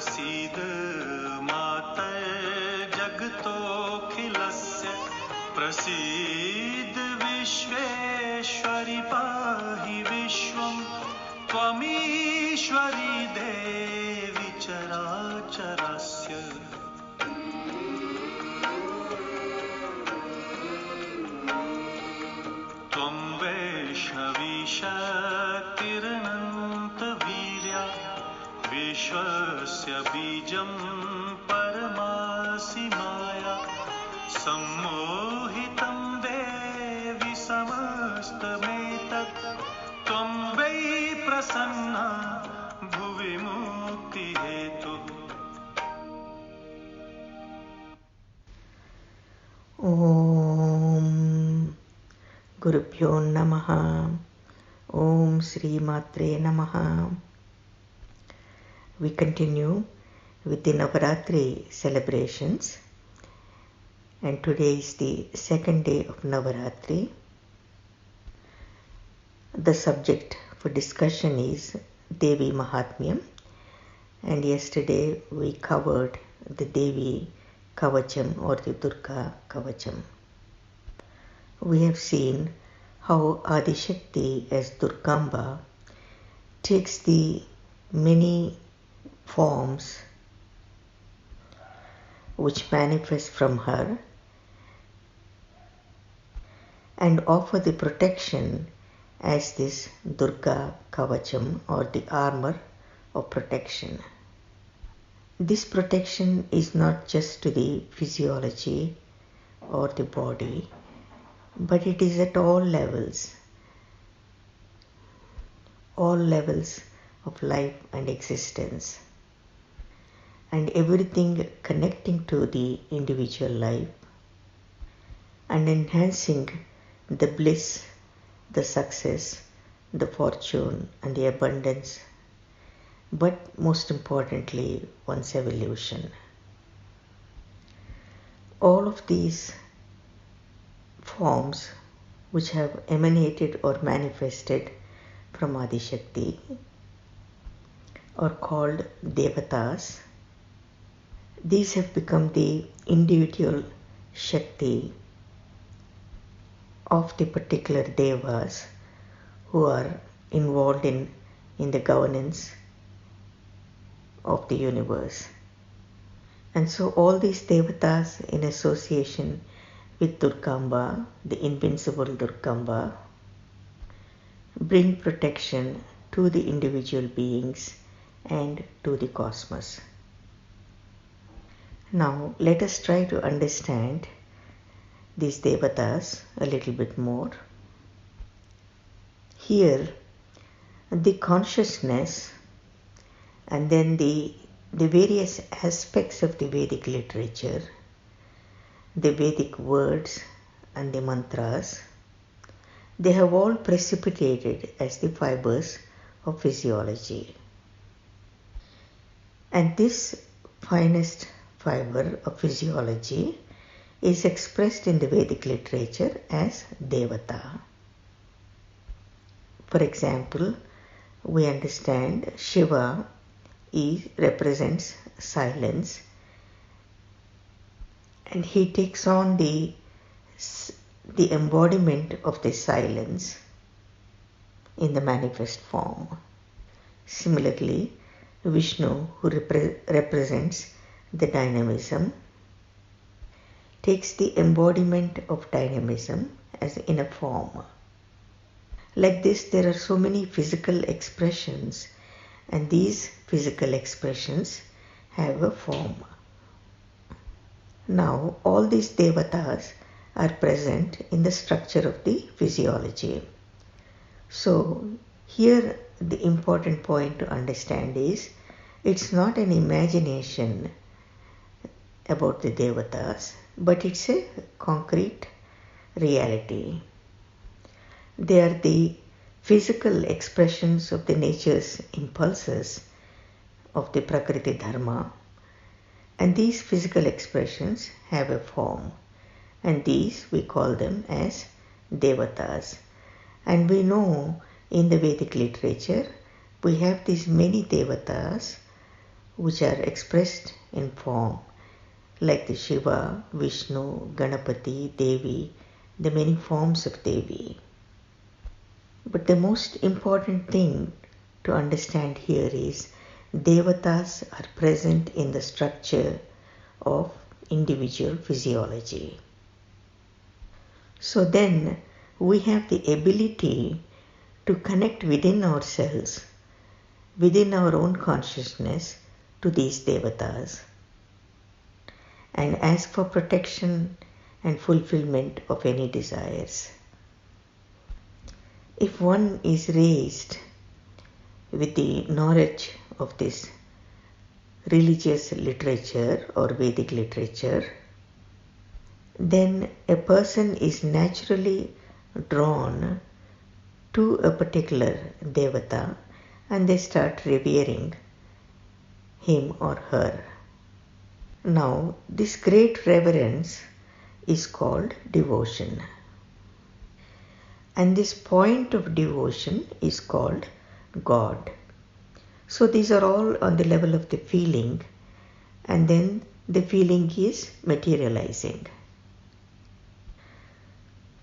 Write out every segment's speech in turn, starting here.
प्रसीद मातर् जगतोऽखिलस्य प्रसीद विश्वेश्वरि पाहि विश्वं त्वमीश्वरी देवी चराचरस्य त्वं वैष्णवी शक्तिरनन्तवीर्या विश्वस्य बीजं परमासि माया सम्मोहितं देवि समस्तमेतत् त्वं वै प्रसन्ना भुवि मुक्तिहेतुः। Om Gurubhyo Namaha. Om Sri Matre Namaha. We continue with the Navaratri celebrations, and today is the second day of Navaratri. The subject for discussion is Devi Mahatmyam, and yesterday we covered the Devi Kavacham or the Durga Kavacham. We have seen how Adishakti as Durgamba takes the many forms which manifest from her and offer the protection as this Durga Kavacham or the armor of protection. This protection is not just to the physiology or the body, but it is at all levels of life and existence, and everything connecting to the individual life and enhancing the bliss, the success, the fortune and the abundance, but most importantly one's evolution. All of these forms which have emanated or manifested from Adishakti are called Devatas. These have become the individual Shakti of the particular Devas who are involved in the governance of the universe. And so all these Devatas in association with Durgamba, the invincible Durgamba, bring protection to the individual beings and to the cosmos. Now let us try to understand these Devatas a little bit more. Here the consciousness and then the various aspects of the Vedic literature, the Vedic words and the mantras, they have all precipitated as the fibers of physiology. And this finest fiber of physiology is expressed in the Vedic literature as Devata. For example, we understand Shiva represents silence, and he takes on the embodiment of the silence in the manifest form. Similarly, Vishnu, who represents the dynamism, takes the embodiment of dynamism as in a form. Like this, there are so many physical expressions, and these physical expressions have a form. Now, all these Devatas are present in the structure of the physiology. So, here the important point to understand is, it's not an imagination about the Devatas, but it's a concrete reality. They are the physical expressions of the nature's impulses of the Prakriti Dharma, and these physical expressions have a form, and these we call them as Devatas. And we know in the Vedic literature we have these many Devatas which are expressed in form like the Shiva, Vishnu, Ganapati, Devi, the many forms of Devi. But the most important thing to understand here is Devatas are present in the structure of individual physiology. So then we have the ability to connect within ourselves, within our own consciousness, to these Devatas and ask for protection and fulfillment of any desires. If one is raised with the knowledge of this religious literature or Vedic literature, then a person is naturally drawn to a particular Devata and they start revering him or her. Now, this great reverence is called devotion. And this point of devotion is called God. So these are all on the level of the feeling, and then the feeling is materializing.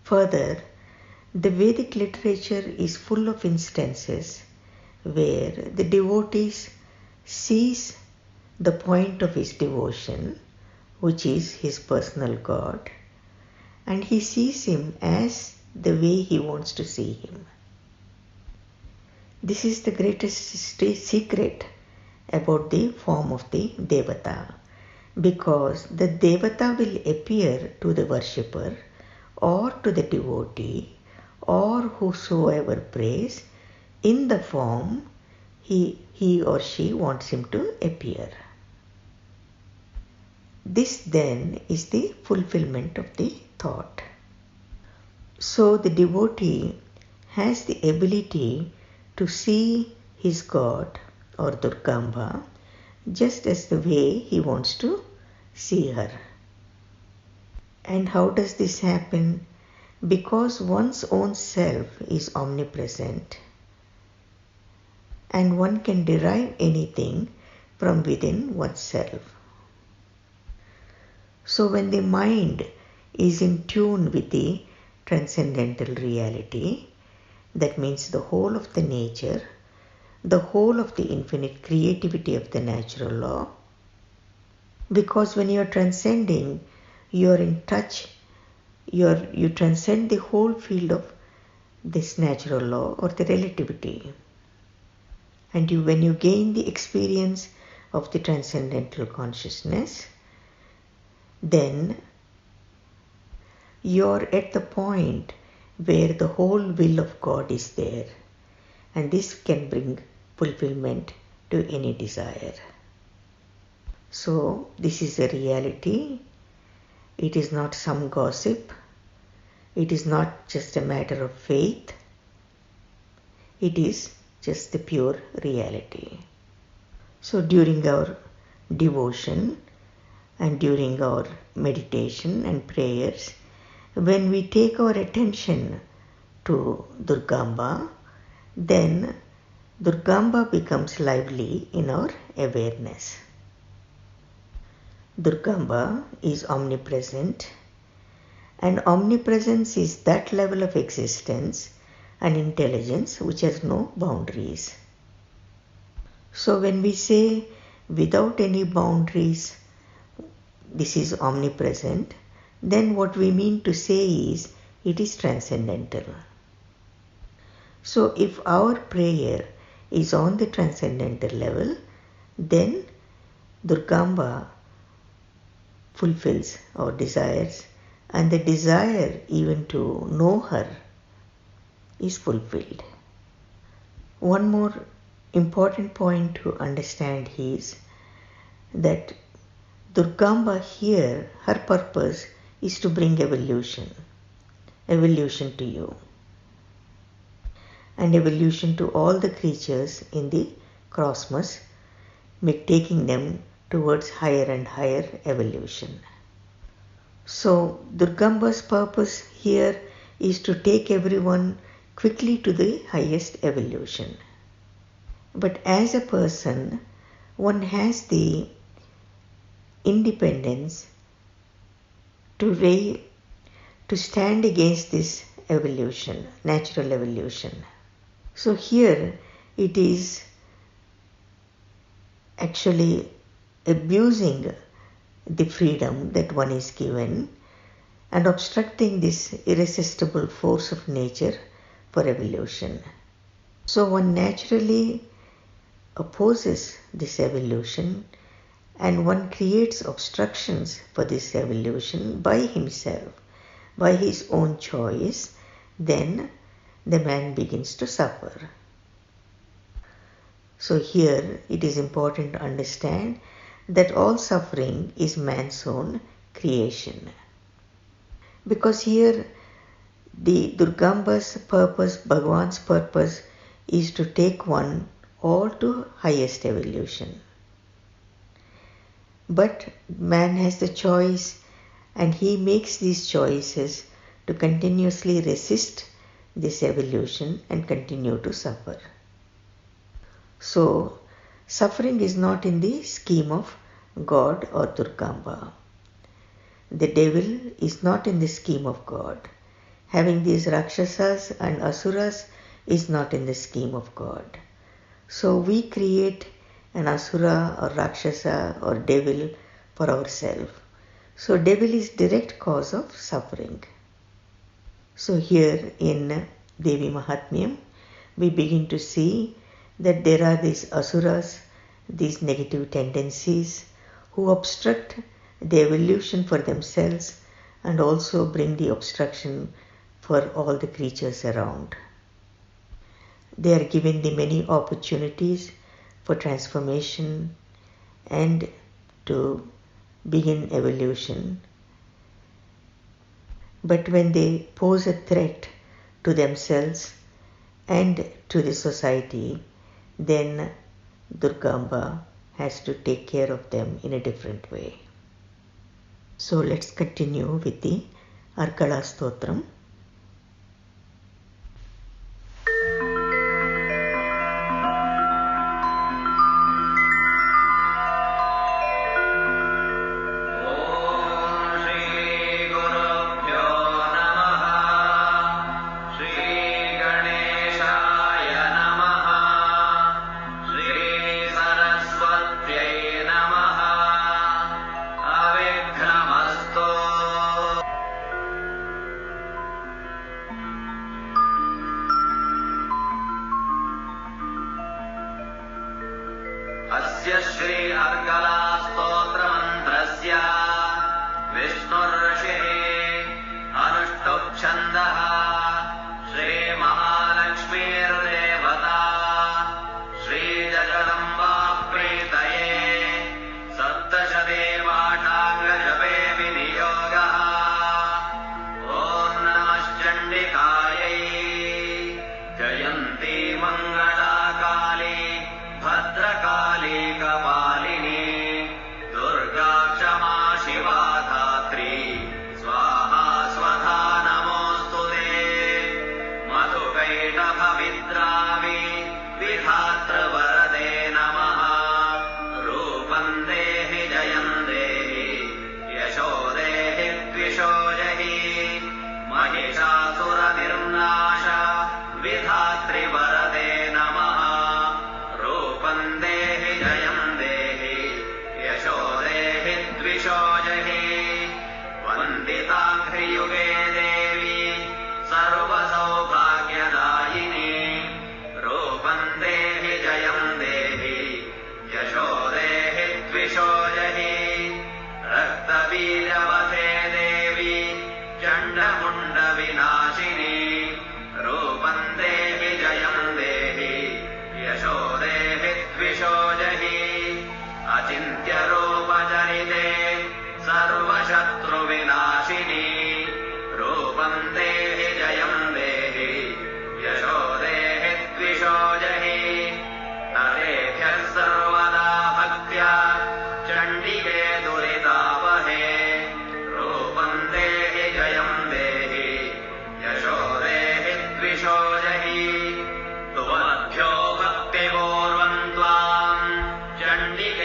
Further, the Vedic literature is full of instances where the devotees sees the point of his devotion, which is his personal God, and he sees him as the way he wants to see him. This is the greatest secret about the form of the Devata, because the Devata will appear to the worshipper or to the devotee or whosoever prays in the form he or she wants him to appear. This then is the fulfillment of the thought. So the devotee has the ability to see his God or Durgamba just as the way he wants to see her. And how does this happen? Because one's own self is omnipresent and one can derive anything from within oneself. So when the mind is in tune with the transcendental reality, that means the whole of the nature, the whole of the infinite creativity of the natural law, because when you are transcending, you are in touch, you transcend the whole field of this natural law or the relativity. And when you gain the experience of the transcendental consciousness, then you're at the point where the whole will of God is there, and this can bring fulfillment to any desire. So this is a reality. It is not some gossip. It is not just a matter of faith. It is just the pure reality. So during our devotion and during our meditation and prayers, when we take our attention to Durgamba, then Durgamba becomes lively in our awareness. Durgamba is omnipresent, and omnipresence is that level of existence and intelligence which has no boundaries. So when we say without any boundaries, this is omnipresent, then what we mean to say is it is transcendental. So if our prayer is on the transcendental level, then Durgamba fulfills our desires, and the desire even to know her is fulfilled. One more important point to understand is that Durgamba here, her purpose is to bring evolution to you, and evolution to all the creatures in the cosmos, taking them towards higher and higher evolution. So Durgamba's purpose here is to take everyone quickly to the highest evolution. But as a person, one has the independence to stand against this evolution, natural evolution. So here it is actually abusing the freedom that one is given and obstructing this irresistible force of nature for evolution. So one naturally opposes this evolution and one creates obstructions for this evolution by himself, by his own choice. Then the man begins to suffer. So here it is important to understand that all suffering is man's own creation. Because here the Durgamba's purpose, Bhagavan's purpose is to take one all to highest evolution. But man has the choice and he makes these choices to continuously resist this evolution and continue to suffer. So, suffering is not in the scheme of God or Durgamba. The devil is not in the scheme of God. Having these Rakshasas and Asuras is not in the scheme of God. So we create an Asura or Rakshasa or devil for ourselves. So devil is direct cause of suffering. So here in Devi Mahatmyam, we begin to see that there are these Asuras, these negative tendencies who obstruct the evolution for themselves and also bring the obstruction for all the creatures around. They are given the many opportunities for transformation and to begin evolution. But when they pose a threat to themselves and to the society, then Durgamba has to take care of them in a different way. So let's continue with the Argala Stotram. अस्य श्री अर्गला स्तोत्र मंत्रस्य विष्णुर्षिः अनुष्टुप् छन्दः श्री महालक्ष्मीर्देवता श्री जगदम्बा प्रीतये सप्तशतीपाठाङ्गजपे विनियोगः ॐ नमश्चण्डिकायै जयन्ती मङ्गलाकाली भद्रकाली कपालिनी दुर्गा क्षमा शिवा धात्री स्वाहा स्वधा नमोऽस्तुते मधुकैटभविद्रावि विधातृवरदे नमः रूपं देहि जयं देहि यशो देहि द्विषो जहि महिषासुरनिर्नाश विधातृवरदे नमः देहि जयं देहि यशो देहि द्विषो जहि वन्दिताघ्रियुगे देवी सर्वसौभाग्यदायिनी रूपं देहि जयं देहि यशो देहि द्विषो जहि रक्तबीजवधे देवी चण्डमुण्डविनाशिनी रूपं देहि जयं देहि यशो देहि द्विषो जहि अचिन्त्यरूपचरिते सर्वशत्रुविनाशिनी रूपं देहि जयं देहि यशो देहि द्विषो जहि नरेभ्यः सर्वदा भक्त्या चण्डिके दुरितापहे रूपं देहि जयं देहि यशो देहि द्विषो जहि तुमभ्यो भक्तिपूर्वं त्वां चण्डिके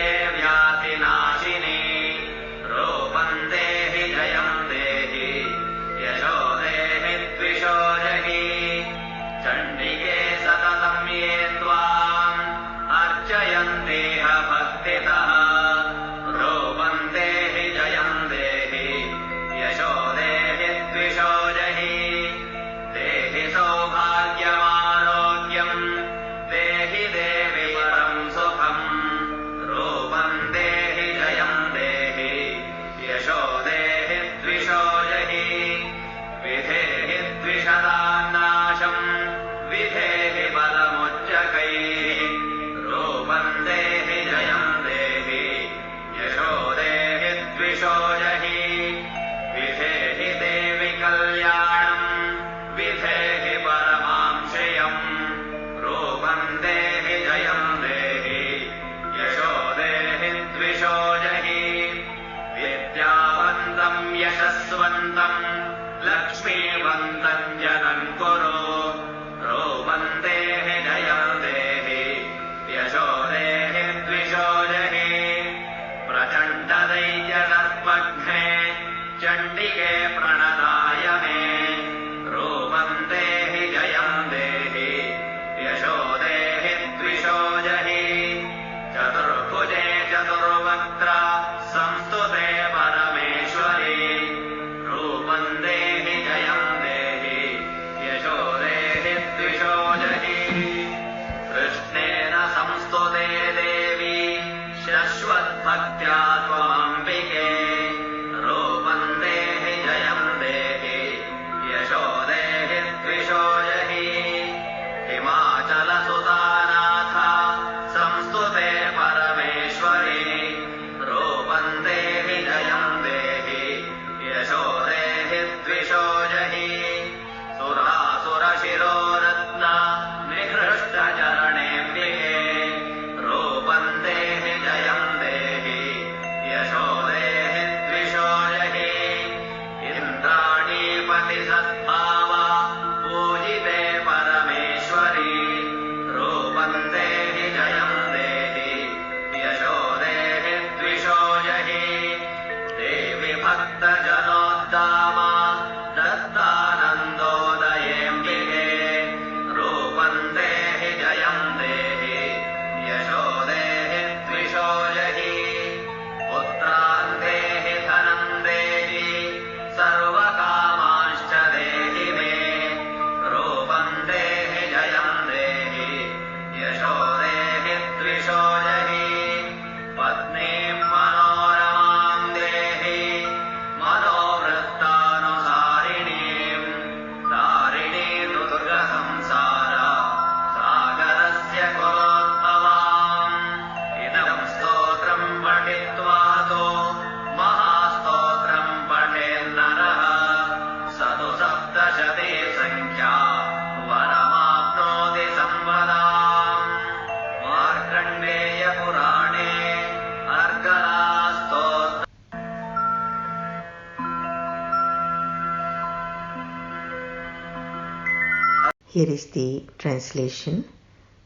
Here is the translation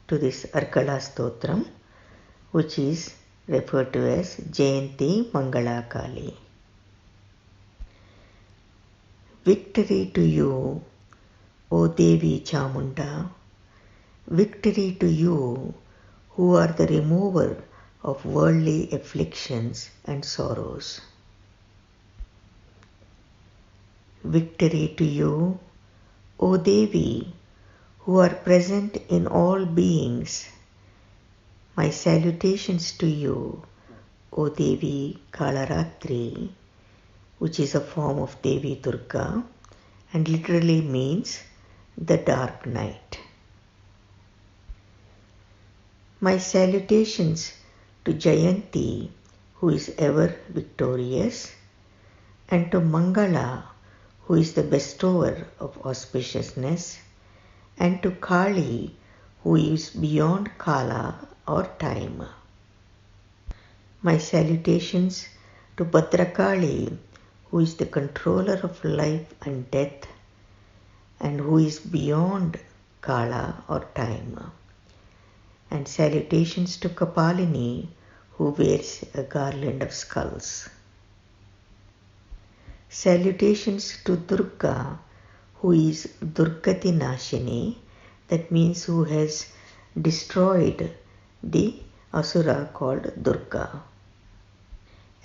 to this Argala Stotram, which is referred to as Jayanti Mangala Kali. Victory to you, O Devi Chamunda, victory to you who are the remover of worldly afflictions and sorrows. Victory to you, O Devi, who are present in all beings. My salutations to you, O Devi Kalaratri, which is a form of Devi Durga and literally means the dark night. My salutations to Jayanti, who is ever victorious, and to Mangala, who is the bestower of auspiciousness, and to Kali, who is beyond Kala or time. My salutations to Bhadrakali, who is the controller of life and death, and who is beyond Kala or time. And salutations to Kapalini, who wears a garland of skulls. Salutations to Durga, who is Durgati Nashini, that means who has destroyed the Asura called Durga.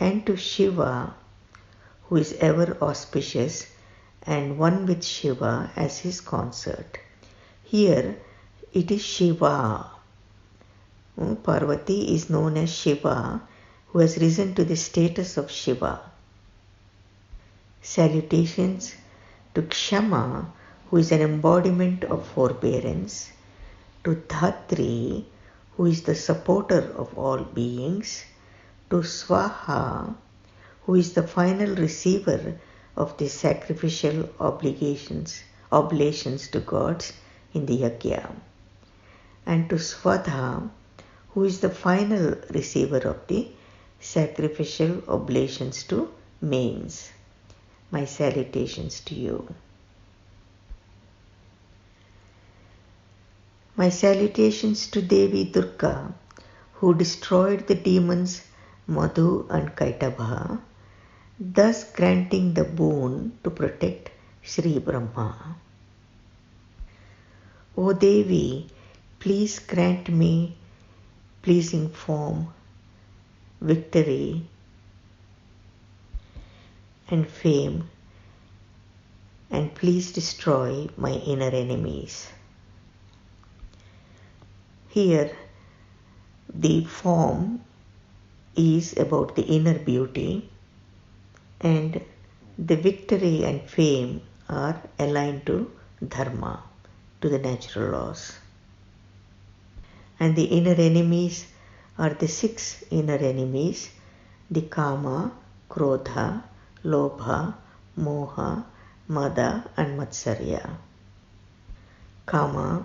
And to Shiva, who is ever auspicious and one with Shiva as his consort. Here it is Shiva. Parvati is known as Shiva, who has risen to the status of Shiva. Salutations to Kshama, who is an embodiment of forbearance, to Dhatri, who is the supporter of all beings, to Swaha, who is the final receiver of the sacrificial oblations to gods in the Yajna, and to Swadha, who is the final receiver of the sacrificial oblations to mains. My salutations to you. My salutations to Devi Durga, who destroyed the demons Madhu and Kaitabha, thus granting the boon to protect Sri Brahma. O Devi, please grant me pleasing form, victory, and fame, and please destroy my inner enemies. Here, the form is about the inner beauty, and the victory and fame are aligned to dharma, to the natural laws. And the inner enemies are the 6 inner enemies, the Kama, Krodha, Lobha, Moha, Mada and Matsarya. Kama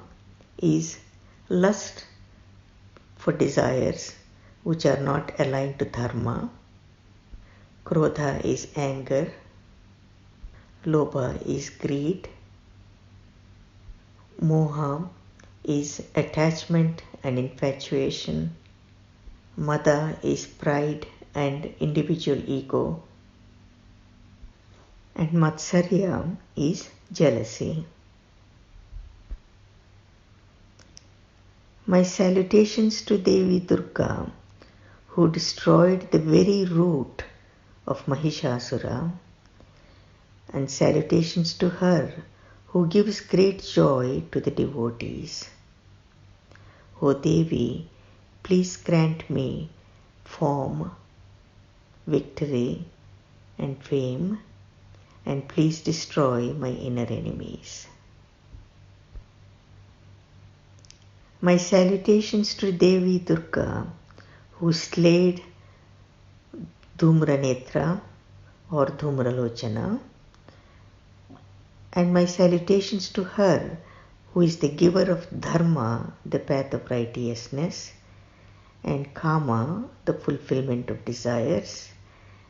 is lust for desires which are not aligned to dharma. Krodha is anger. Lobha is greed. Moha is attachment and infatuation. Mada is pride and individual ego. And Matsarya is jealousy. My salutations to Devi Durga, who destroyed the very root of Mahishasura, and salutations to her who gives great joy to the devotees. O Devi, please grant me form, victory, and fame, and please destroy my inner enemies. My salutations to Devi Durga, who slayed Dhumranetra or Dhumralochana, and my salutations to her, who is the giver of Dharma, the path of righteousness, and Kama, the fulfillment of desires,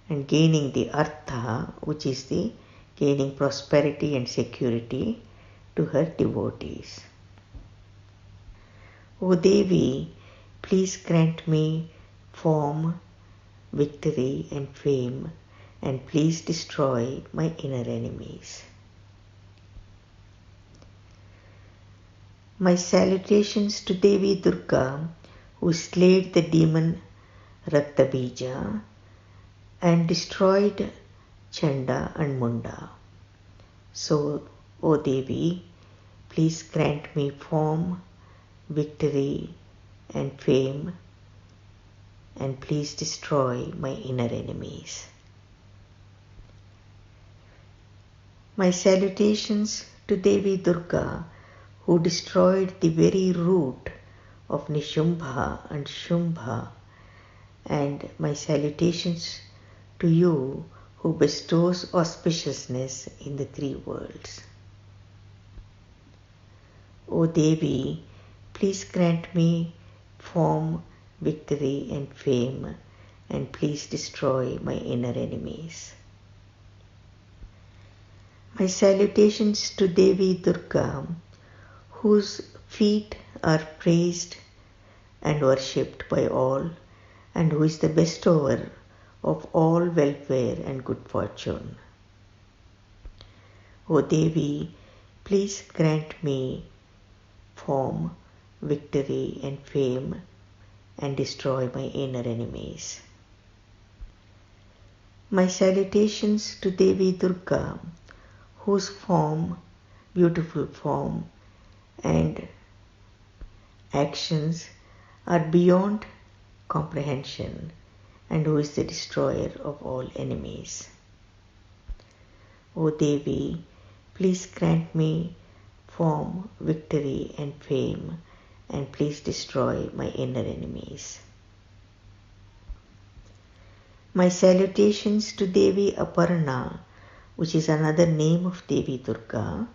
and gaining the Artha, which is the gaining prosperity and security, to her devotees. O Devi, please grant me form, victory and fame, and please destroy my inner enemies. My salutations to Devi Durga, who slayed the demon Raktabija and destroyed Chanda and Munda. So, O Devi, please grant me form, victory and fame, and please destroy my inner enemies. My salutations to Devi Durga, who destroyed the very root of Nishumbha and Shumbha, and my salutations to you, who bestows auspiciousness in the three worlds. O Devi, please grant me form, victory and fame, and please destroy my inner enemies. My salutations to Devi Durga, whose feet are praised and worshipped by all, and who is the bestower of all welfare and good fortune. O Devi, please grant me form, victory and fame, and destroy my inner enemies. My salutations to Devi Durga, whose form, beautiful form, and actions are beyond comprehension, and who is the destroyer of all enemies. O Devi, please grant me form, victory and fame, and please destroy my inner enemies. My salutations to Devi Aparna, which is another name of Devi Durga,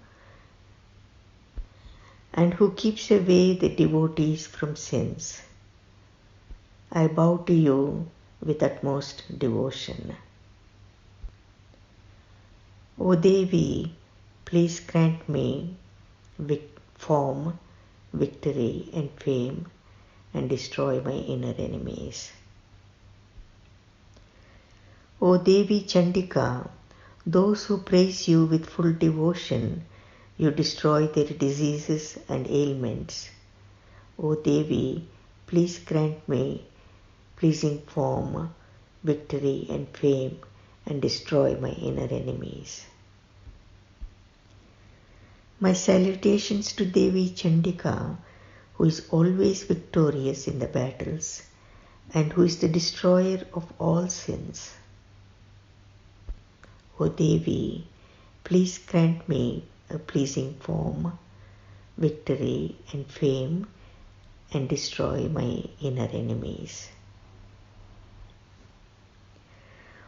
and who keeps away the devotees from sins. I bow to you with utmost devotion. O Devi, please grant me form, victory and fame, and destroy my inner enemies. O Devi Chandika, those who praise you with full devotion, you destroy their diseases and ailments. O Devi, please grant me pleasing form, victory and fame, and destroy my inner enemies. My salutations to Devi Chandika, who is always victorious in the battles, and who is the destroyer of all sins. O Devi, please grant me a pleasing form, victory and fame, and destroy my inner enemies.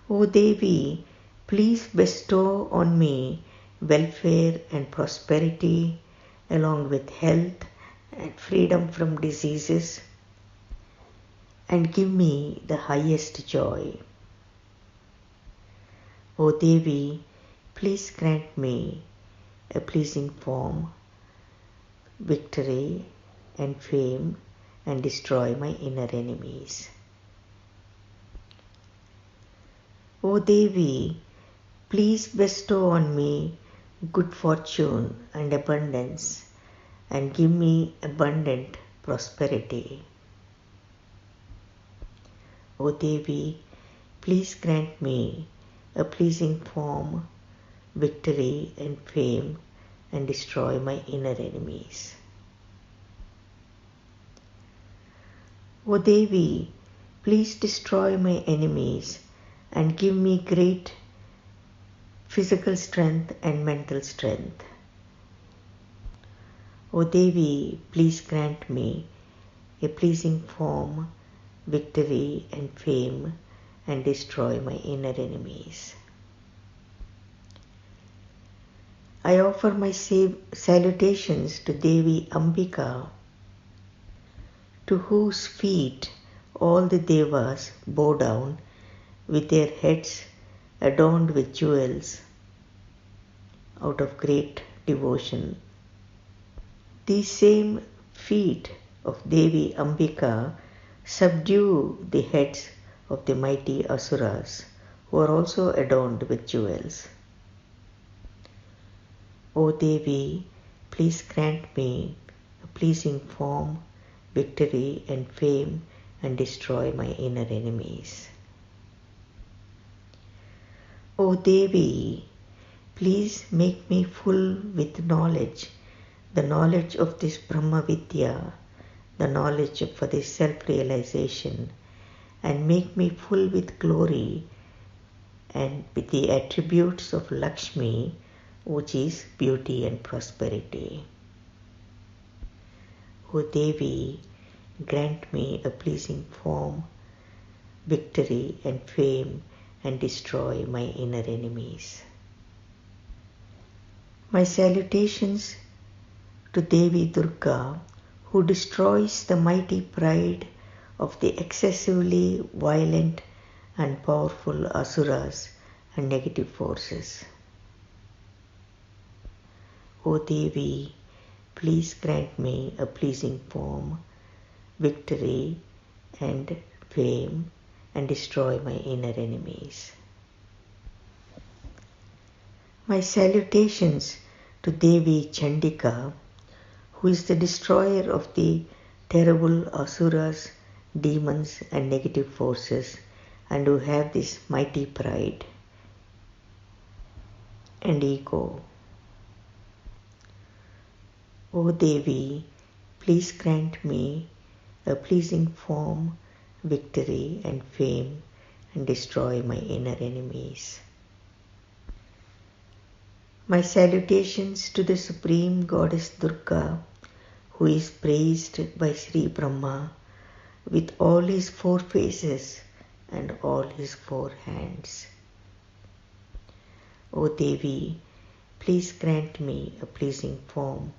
O Devi, please bestow on me welfare and prosperity, along with health and freedom from diseases, and give me the highest joy. O Devi, please grant me a pleasing form, victory and fame, and destroy my inner enemies. O Devi, please bestow on me good fortune and abundance, and give me abundant prosperity. O Devi, please grant me a pleasing form, victory and fame, and destroy my inner enemies. O Devi, please destroy my enemies and give me great physical strength and mental strength. O Devi, please grant me a pleasing form, victory and fame, and destroy my inner enemies. I offer my salutations to Devi Ambika, to whose feet all the devas bow down with their heads adorned with jewels out of great devotion These same feet of Devi Ambika subdue the heads of the mighty asuras, who are also adorned with jewels. O Devi, please grant me a pleasing form, victory and fame, and destroy my inner enemies. O Devi, please make me full with knowledge, the knowledge of this Brahma Vidya, the knowledge for this self-realization, and make me full with glory and with the attributes of Lakshmi, which is beauty and prosperity. O Devi, grant me a pleasing form, victory and fame, and destroy my inner enemies. My salutations to Devi Durga, who destroys the mighty pride of the excessively violent and powerful asuras and negative forces. O Devi, please grant me a pleasing form, victory and fame, and destroy my inner enemies. My salutations to Devi Chandika, who is the destroyer of the terrible asuras, demons and negative forces, and who have this mighty pride and ego. O Devi, please grant me a pleasing form, victory and fame, and destroy my inner enemies. My salutations to the Supreme Goddess Durga, who is praised by Sri Brahma with all his four faces and all his four hands. O Devi, please grant me a pleasing form,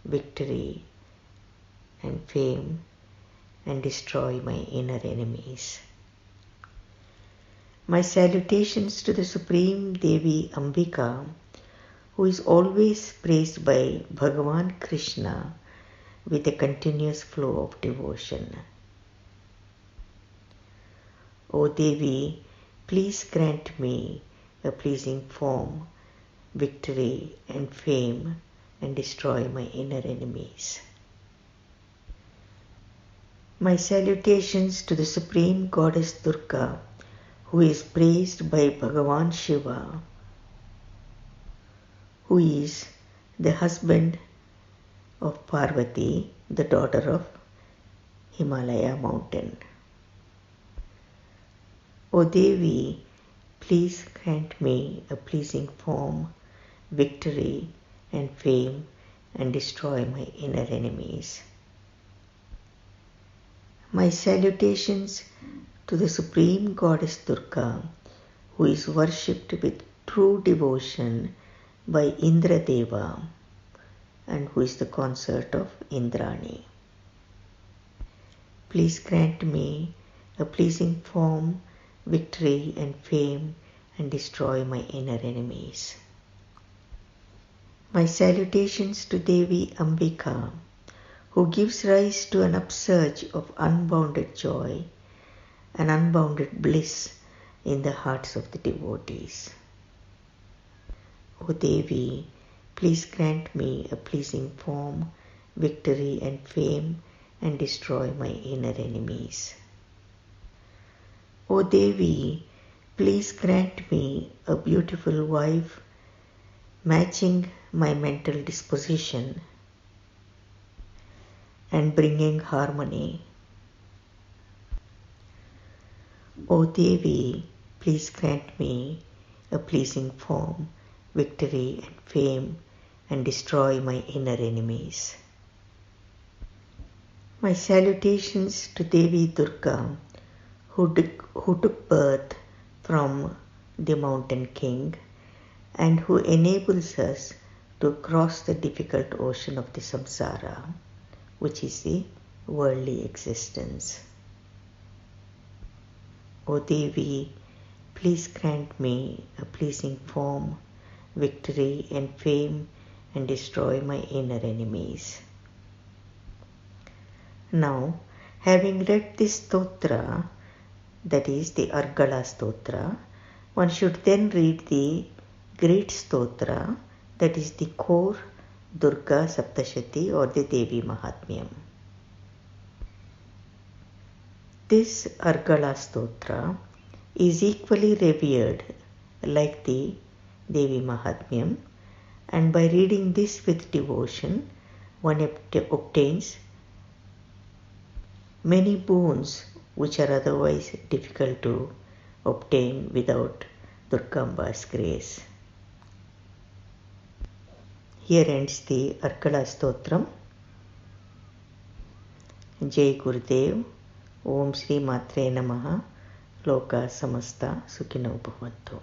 victory and fame, and destroy my inner enemies. My salutations to the Supreme Devi Ambika, who is always praised by Bhagavan Krishna with a continuous flow of devotion. O Devi, please grant me a pleasing form, victory and fame, and destroy my inner enemies. My salutations to the Supreme Goddess Durga, who is praised by Bhagavan Shiva, who is the husband of Parvati, the daughter of Himalaya mountain. O Devi, please grant me a pleasing form, victory and fame, and destroy my inner enemies. My salutations to the Supreme Goddess Durga, who is worshipped with true devotion by Indra Deva, and who is the consort of Indrani. Please grant me a pleasing form, victory and fame, and destroy my inner enemies. My salutations to Devi Ambika, who gives rise to an upsurge of unbounded joy and unbounded bliss in the hearts of the devotees. O Devi, please grant me a pleasing form, victory and fame, and destroy my inner enemies. O Devi, please grant me a beautiful wife, matching my mental disposition and bringing harmony. O Devi, please grant me a pleasing form, victory and fame, and destroy my inner enemies. My salutations to Devi Durga, who took birth from the mountain king and who enables us to cross the difficult ocean of the samsara, which is the worldly existence. O Devi, please grant me a pleasing form, victory and fame, and destroy my inner enemies. Now, having read this stotra, that is the Argala Stotra, one should then read the great stotra, that is the core Durga Saptashati or the Devi Mahatmyam. This Argala Stotra is equally revered like the Devi Mahatmyam, and by reading this with devotion, one obtains many boons which are otherwise difficult to obtain without Durgamba's grace. Here ends the Argala Stotram. Jai Gurudev. Om Shri Matre Namaha. Loka Samasta Sukhino Bhavantu.